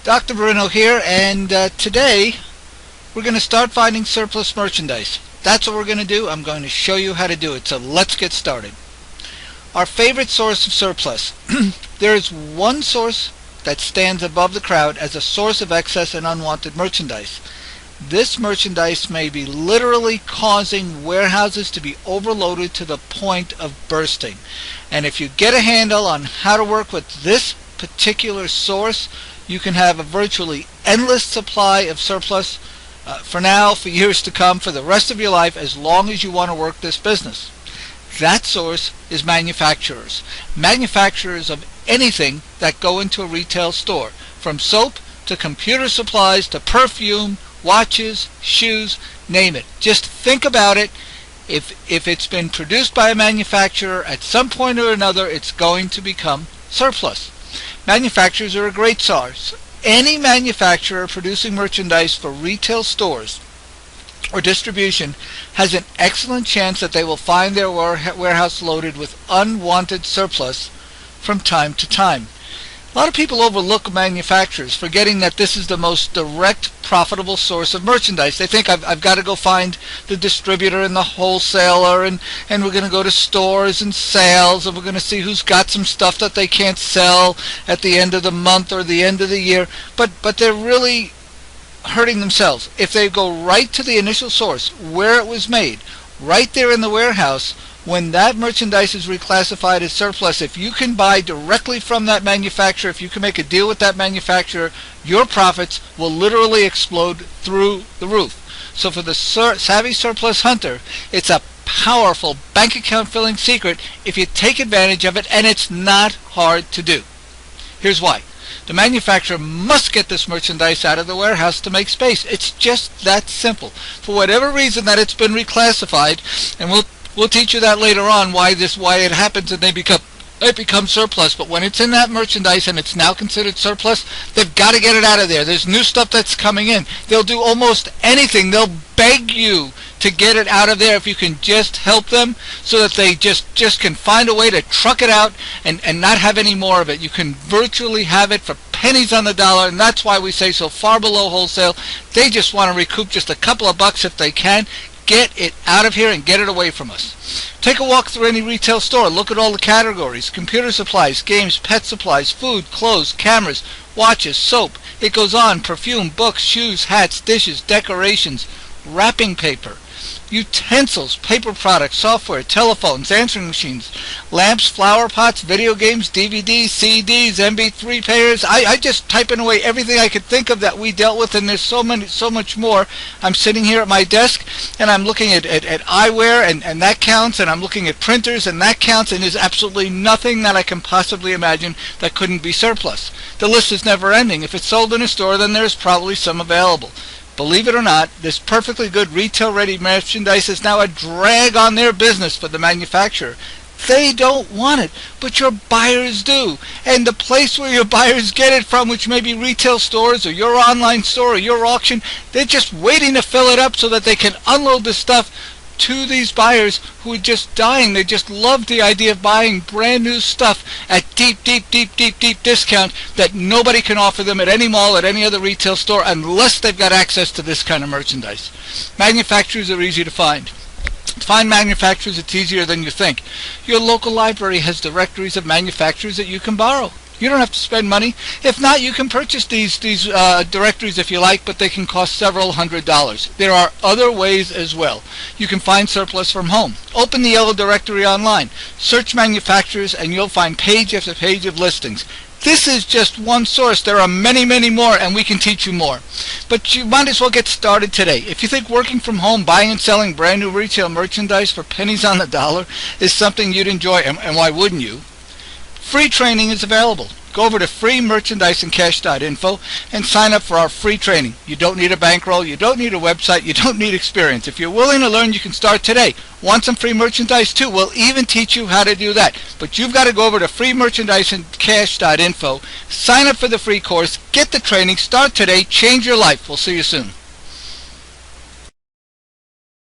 Dr. Bruno here, and today we're going to start finding surplus merchandise. That's what we're going to do. I'm going to show you how to do it, so let's get started. Our favorite source of surplus. There is one source that stands above the crowd as a source of excess and unwanted merchandise. This merchandise may be literally causing warehouses to be overloaded to the point of bursting. And if you get a handle on how to work with this particular source, you can have a virtually endless supply of surplus for now, for years to come, for the rest of your life, as long as you want to work this business. That source is manufacturers. Manufacturers of anything that go into a retail store, from soap to computer supplies to perfume, watches, shoes, name it. Just think about it. If it's been produced by a manufacturer, at some point or another it's going to become surplus. Manufacturers are a great source. Any manufacturer producing merchandise for retail stores or distribution has an excellent chance that they will find their warehouse loaded with unwanted surplus from time to time. A lot of people overlook manufacturers, forgetting that this is the most direct, profitable source of merchandise. They think I've got to go find the distributor and the wholesaler, and we're going to go to stores and sales, and we're going to see who's got some stuff that they can't sell at the end of the month or the end of the year. But they're really hurting themselves. If they go right to the initial source, where it was made, right there in the warehouse, when that merchandise is reclassified as surplus, if you can buy directly from that manufacturer, if you can make a deal with that manufacturer, your profits will literally explode through the roof. So for the savvy surplus hunter, it's a powerful bank account filling secret if you take advantage of it, and it's not hard to do. Here's why. The manufacturer must get this merchandise out of the warehouse to make space. It's just that simple. For whatever reason that it's been reclassified, and we'll teach you that later on, why it happens and they become surplus. But when it's in that merchandise and it's now considered surplus, they've got to get it out of there. There's new stuff that's coming in. They'll do almost anything. They'll beg you to get it out of there if you can just help them, so that they just can find a way to truck it out and not have any more of it. You can virtually have it for pennies on the dollar, and that's why we say so far below wholesale. They just want to recoup just a couple of bucks if they can. Get it out of here and get it away from us. Take a walk through any retail store. Look at all the categories: computer supplies, games, pet supplies, food, clothes, cameras, watches, soap. It goes on. Perfume, books, shoes, hats, dishes, decorations, wrapping paper, utensils, paper products, software, telephones, answering machines, lamps, flower pots, video games, DVDs, CDs, MP3 players. I just typing away everything I could think of that we dealt with, and there's so much more. I'm sitting here at my desk and I'm looking at eyewear, and that counts, and I'm looking at printers, and that counts, and there's absolutely nothing that I can possibly imagine that couldn't be surplus. The list is never ending. If it's sold in a store, then there's probably some available. Believe it or not, this perfectly good retail-ready merchandise is now a drag on their business for the manufacturer. They don't want it, but your buyers do. And the place where your buyers get it from, which may be retail stores or your online store or your auction, they're just waiting to fill it up so that they can unload the stuff to these buyers who are just dying. They just love the idea of buying brand new stuff at deep discount that nobody can offer them at any mall, at any other retail store, unless they've got access to this kind of merchandise. Manufacturers are easy to find. To find manufacturers, it's easier than you think. Your local library has directories of manufacturers that you can borrow. You don't have to spend money. If not, you can purchase these directories if you like, but they can cost several $100s. There are other ways as well. You can find surplus from home. Open the yellow directory online. Search manufacturers, and you'll find page after page of listings. This is just one source. There are many more, and we can teach you more. But you might as well get started today. If you think working from home, buying and selling brand new retail merchandise for pennies on the dollar is something you'd enjoy, and why wouldn't you? Free training is available. Go over to freemerchandiseandcash.info and sign up for our free training. You don't need a bankroll, you don't need a website, you don't need experience. If you're willing to learn, you can start today. Want some free merchandise too? We'll even teach you how to do that. But you've got to go over to freemerchandiseandcash.info, sign up for the free course, get the training, start today, change your life. We'll see you soon.